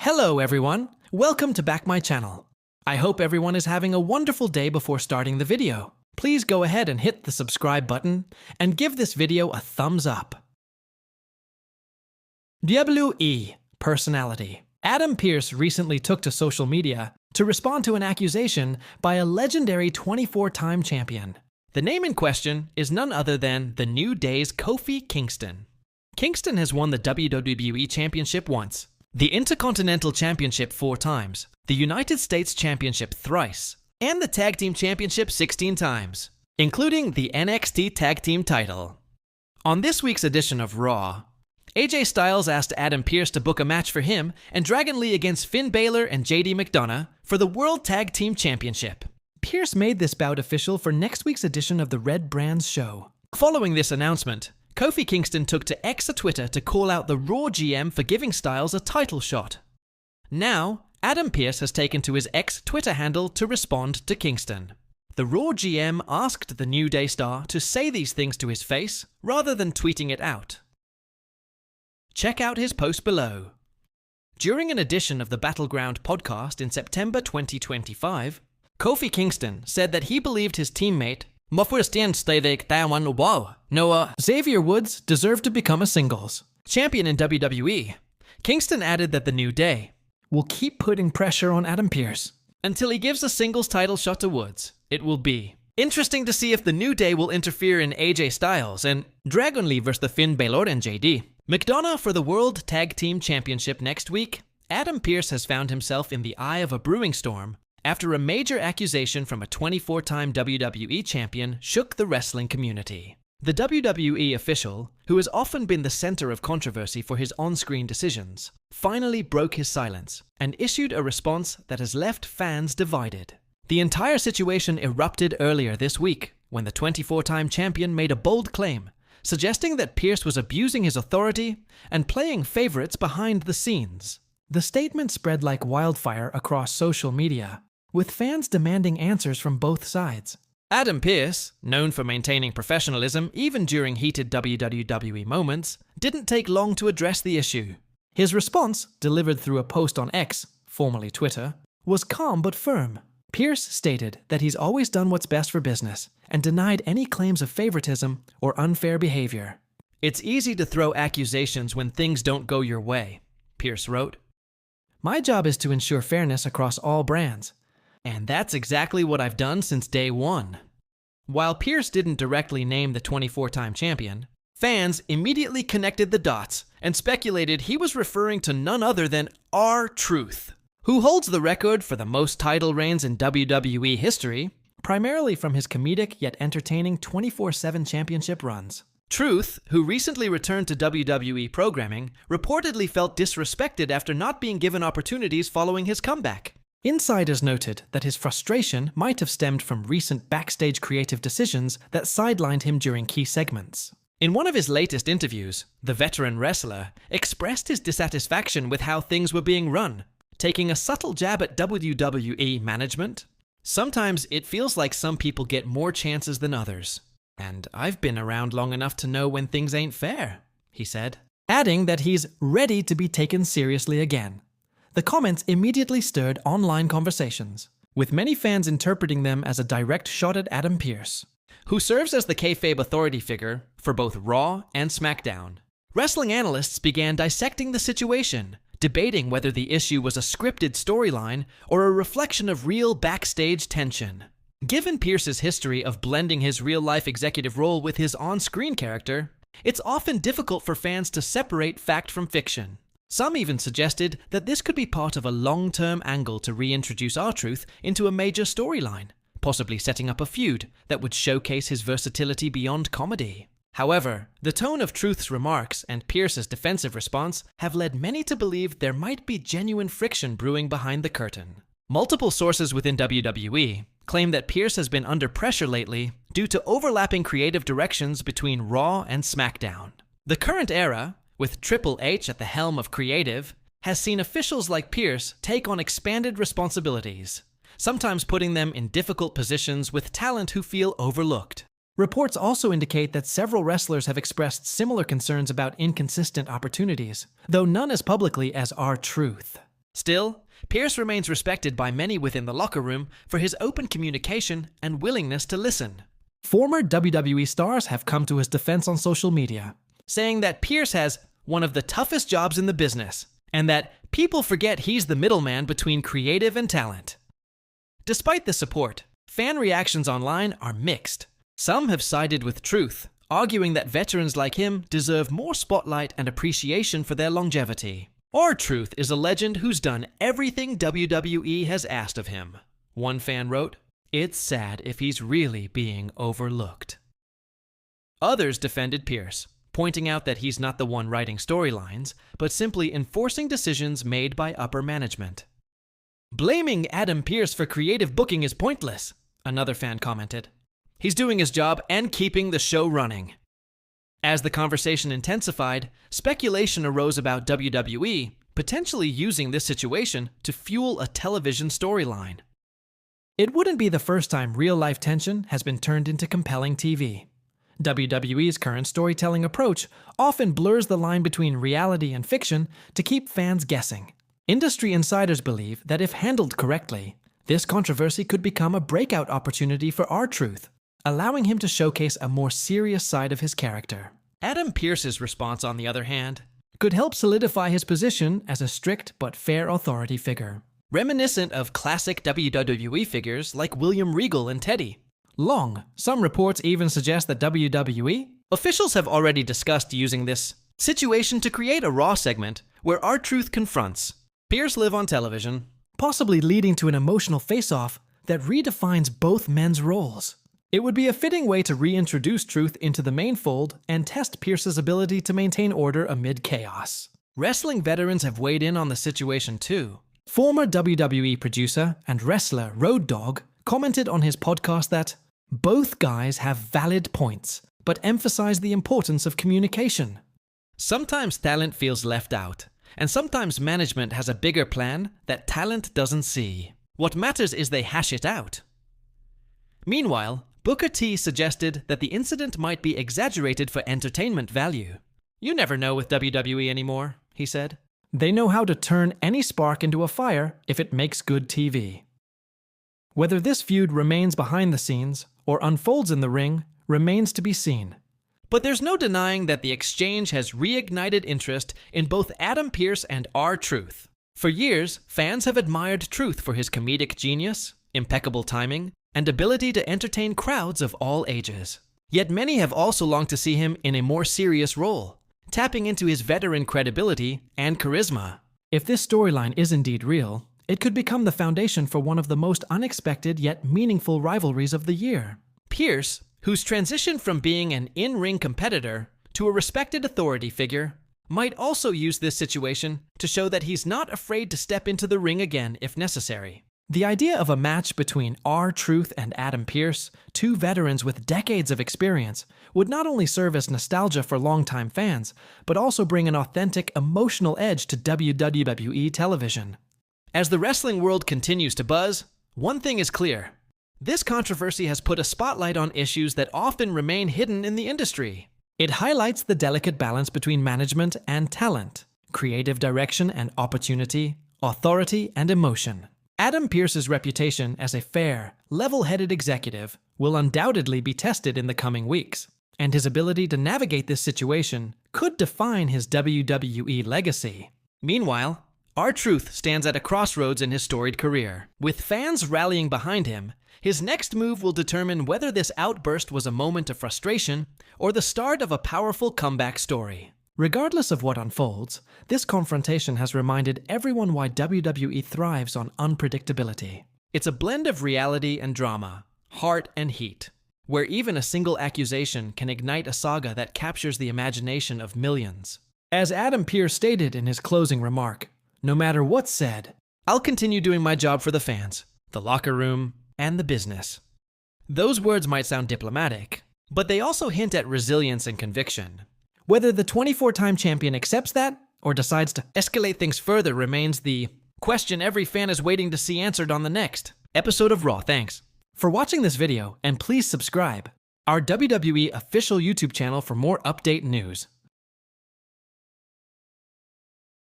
Hello everyone, welcome to back my channel. I hope everyone is having a wonderful day before starting the video. Please go ahead and hit the subscribe button and give this video a thumbs up. WWE personality. Adam Pearce recently took to social media to respond to an accusation by a legendary 24-time champion. The name in question is none other than the New Day's Kofi Kingston. Kingston has won the WWE Championship once, the Intercontinental Championship 4 times, the United States Championship thrice, and the Tag Team Championship 16 times, including the NXT Tag Team title. On this week's edition of Raw, AJ Styles asked Adam Pearce to book a match for him and Dragon Lee against Finn Balor and JD McDonough for the World Tag Team Championship. Pearce made this bout official for next week's edition of the Red Brands show. Following this announcement, Kofi Kingston took to X or Twitter to call out the Raw GM for giving Styles a title shot. Now, Adam Pearce has taken to his X Twitter handle to respond to Kingston. The Raw GM asked the New Day star to say these things to his face rather than tweeting it out. Check out his post below. During an edition of the Battleground podcast in September 2025, Kofi Kingston said that he believed his teammate Xavier Woods deserved to become a singles champion in WWE. Kingston added that the New Day will keep putting pressure on Adam Pearce until he gives a singles title shot to Woods. It will be interesting to see if the New Day will interfere in AJ Styles and Dragon Lee versus the Finn Balor and JD McDonough for the World Tag Team Championship next week. Adam Pearce has found himself in the eye of a brewing storm after a major accusation from a 24-time WWE champion shook the wrestling community. The WWE official, who has often been the center of controversy for his on-screen decisions, finally broke his silence and issued a response that has left fans divided. The entire situation erupted earlier this week when the 24-time champion made a bold claim, suggesting that Pearce was abusing his authority and playing favorites behind the scenes. The statement spread like wildfire across social media, with fans demanding answers from both sides. Adam Pearce, known for maintaining professionalism even during heated WWE moments, didn't take long to address the issue. His response, delivered through a post on X, formerly Twitter, was calm but firm. Pearce stated that he's always done what's best for business and denied any claims of favoritism or unfair behavior. "It's easy to throw accusations when things don't go your way," Pearce wrote. "My job is to ensure fairness across all brands. And that's exactly what I've done since day one." While Pearce didn't directly name the 24-time champion, fans immediately connected the dots and speculated he was referring to none other than R-Truth, who holds the record for the most title reigns in WWE history, primarily from his comedic yet entertaining 24/7 championship runs. Truth, who recently returned to WWE programming, reportedly felt disrespected after not being given opportunities following his comeback. Insiders noted that his frustration might have stemmed from recent backstage creative decisions that sidelined him during key segments. In one of his latest interviews, the veteran wrestler expressed his dissatisfaction with how things were being run, taking a subtle jab at WWE management. "Sometimes it feels like some people get more chances than others, and I've been around long enough to know when things ain't fair," he said, adding that he's ready to be taken seriously again. The comments immediately stirred online conversations, with many fans interpreting them as a direct shot at Adam Pearce, who serves as the kayfabe authority figure for both Raw and SmackDown. Wrestling analysts began dissecting the situation, debating whether the issue was a scripted storyline or a reflection of real backstage tension. Given Pearce's history of blending his real-life executive role with his on-screen character, it's often difficult for fans to separate fact from fiction. Some even suggested that this could be part of a long-term angle to reintroduce R-Truth into a major storyline, possibly setting up a feud that would showcase his versatility beyond comedy. However, the tone of Truth's remarks and Pearce's defensive response have led many to believe there might be genuine friction brewing behind the curtain. Multiple sources within WWE claim that Pearce has been under pressure lately due to overlapping creative directions between Raw and SmackDown. The current era, with Triple H at the helm of creative, has seen officials like Pearce take on expanded responsibilities, sometimes putting them in difficult positions with talent who feel overlooked. Reports also indicate that several wrestlers have expressed similar concerns about inconsistent opportunities, though none as publicly as R-Truth. Still, Pearce remains respected by many within the locker room for his open communication and willingness to listen. Former WWE stars have come to his defense on social media, saying that Pearce has one of the toughest jobs in the business, and that people forget he's the middleman between creative and talent. Despite the support, fan reactions online are mixed. Some have sided with Truth, arguing that veterans like him deserve more spotlight and appreciation for their longevity. R-Truth is a legend who's done everything WWE has asked of him. One fan wrote, "It's sad if he's really being overlooked." Others defended Pearce, pointing out that he's not the one writing storylines, but simply enforcing decisions made by upper management. "Blaming Adam Pearce for creative booking is pointless," another fan commented. "He's doing his job and keeping the show running." As the conversation intensified, speculation arose about WWE potentially using this situation to fuel a television storyline. It wouldn't be the first time real-life tension has been turned into compelling TV. WWE's current storytelling approach often blurs the line between reality and fiction to keep fans guessing. Industry insiders believe that if handled correctly, this controversy could become a breakout opportunity for R-Truth, allowing him to showcase a more serious side of his character. Adam Pearce's response, on the other hand, could help solidify his position as a strict but fair authority figure, reminiscent of classic WWE figures like William Regal and Teddy. Some reports even suggest that WWE officials have already discussed using this situation to create a Raw segment where R-Truth confronts Pearce live on television, possibly leading to an emotional face-off that redefines both men's roles. It would be a fitting way to reintroduce Truth into the main fold and test Pearce's ability to maintain order amid chaos. Wrestling veterans have weighed in on the situation too. Former WWE producer and wrestler Road Dogg commented on his podcast that both guys have valid points, but emphasize the importance of communication. Sometimes talent feels left out, and sometimes management has a bigger plan that talent doesn't see. What matters is they hash it out. Meanwhile, Booker T suggested that the incident might be exaggerated for entertainment value. "You never know with WWE anymore," he said. "They know how to turn any spark into a fire if it makes good TV." Whether this feud remains behind the scenes or unfolds in the ring remains to be seen. But there's no denying that the exchange has reignited interest in both Adam Pearce and R-Truth. For years, fans have admired Truth for his comedic genius, impeccable timing, and ability to entertain crowds of all ages. Yet many have also longed to see him in a more serious role, tapping into his veteran credibility and charisma. If this storyline is indeed real, it could become the foundation for one of the most unexpected yet meaningful rivalries of the year. Pearce, who's transitioned from being an in-ring competitor to a respected authority figure, might also use this situation to show that he's not afraid to step into the ring again if necessary. The idea of a match between R-Truth and Adam Pearce, two veterans with decades of experience, would not only serve as nostalgia for longtime fans, but also bring an authentic, emotional edge to WWE television. As the wrestling world continues to buzz, one thing is clear. This controversy has put a spotlight on issues that often remain hidden in the industry. It highlights the delicate balance between management and talent, creative direction and opportunity, authority and emotion. Adam Pearce's reputation as a fair, level-headed executive will undoubtedly be tested in the coming weeks, and his ability to navigate this situation could define his WWE legacy. Meanwhile, R-Truth stands at a crossroads in his storied career. With fans rallying behind him, his next move will determine whether this outburst was a moment of frustration or the start of a powerful comeback story. Regardless of what unfolds, this confrontation has reminded everyone why WWE thrives on unpredictability. It's a blend of reality and drama, heart and heat, where even a single accusation can ignite a saga that captures the imagination of millions. As Adam Pearce stated in his closing remark, "No matter what's said, I'll continue doing my job for the fans, the locker room, and the business." Those words might sound diplomatic, but they also hint at resilience and conviction. Whether the 24-time champion accepts that or decides to escalate things further remains the question every fan is waiting to see answered on the next episode of Raw. Thanks for watching this video, and please subscribe our WWE official YouTube channel for more update news.